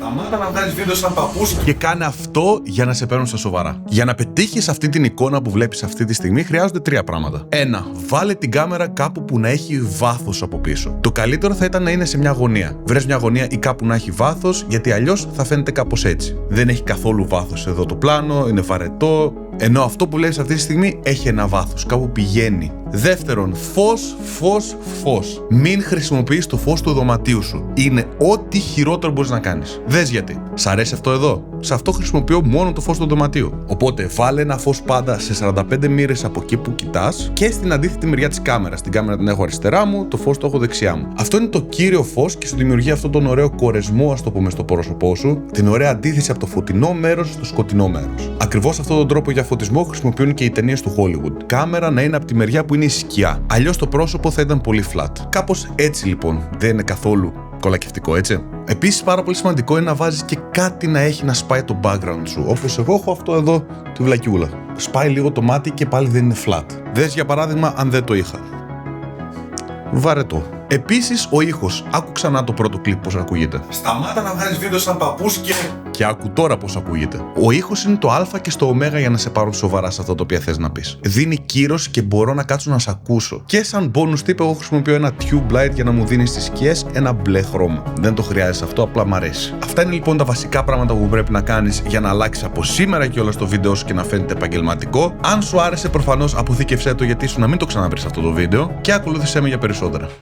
Σταμάτα να βγάζεις βίντεο σαν παππούς και κάνε αυτό για να σε παίρνουν στα σοβαρά. Για να πετύχεις αυτή την εικόνα που βλέπεις αυτή τη στιγμή, χρειάζονται τρία πράγματα. Ένα, βάλε την κάμερα κάπου που να έχει βάθος από πίσω. Το καλύτερο θα ήταν να είναι σε μια γωνία. Βρες μια γωνία ή κάπου να έχει βάθος, γιατί αλλιώς θα φαίνεται κάπως έτσι. Δεν έχει καθόλου βάθος εδώ το πλάνο, είναι βαρετό. Ενώ αυτό που βλέπεις αυτή τη στιγμή έχει ένα βάθος, κάπου πηγαίνει. Δεύτερον, φως. Μην χρησιμοποιείς το φως του δωματίου σου. Είναι ό,τι χειρότερο μπορείς να κάνεις. Δες γιατί. Σ' αρέσει αυτό εδώ? Σε αυτό χρησιμοποιώ μόνο το φως του δωματίου. Οπότε βάλε ένα φως πάντα σε 45 μοίρες από εκεί που κοιτάς και στην αντίθετη μεριά της κάμερας. Την κάμερα την έχω αριστερά μου, το φως το έχω δεξιά μου. Αυτό είναι το κύριο φως και σου δημιουργεί αυτόν τον ωραίο κορεσμό, ας το πούμε, στο πρόσωπό σου. Την ωραία αντίθεση από το φωτεινό μέρος στο σκοτεινό μέρος. Ακριβώς αυτόν τον τρόπο για φωτισμό χρησιμοποιούν και οι ταινίες του Hollywood. Κάμερα να είναι από τη μεριά που είναι η σκιά. Αλλιώς το πρόσωπο θα ήταν πολύ flat. Κάπως έτσι λοιπόν. Δεν είναι καθόλου κολακευτικό, έτσι. Επίσης, πάρα πολύ σημαντικό είναι να βάζεις και κάτι να έχει να σπάει το background σου. Όπως εγώ έχω αυτό εδώ, τη βλακιούλα. Σπάει λίγο το μάτι και πάλι δεν είναι flat. Δες για παράδειγμα αν δεν το είχα. Βαρετό. Επίσης, ο ήχος. Άκου ξανά το πρώτο κλιπ πώς ακούγεται. Σταμάτα να βγάζεις βίντεο σαν παππούς και άκου τώρα πώς ακούγεται. Ο ήχος είναι το α και στο ω για να σε πάρουν σοβαρά σε αυτό το οποίο θες να πεις. Δίνει κύρος και μπορώ να κάτσω να σε ακούσω. Και σαν bonus tip, εγώ χρησιμοποιώ ένα tube light για να μου δίνει στις σκιές ένα μπλε χρώμα. Δεν το χρειάζεσαι αυτό, απλά μ' αρέσει. Αυτά είναι λοιπόν τα βασικά πράγματα που πρέπει να κάνεις για να αλλάξει από σήμερα κιόλας το βίντεο σου και να φαίνεται επαγγελματικό. Αν σου άρεσε, προφανώς αποθήκευσέ το γιατί σου να μην το ξαναβρεις αυτό το βίντεο και ακολούθησέ με για περισσότερα.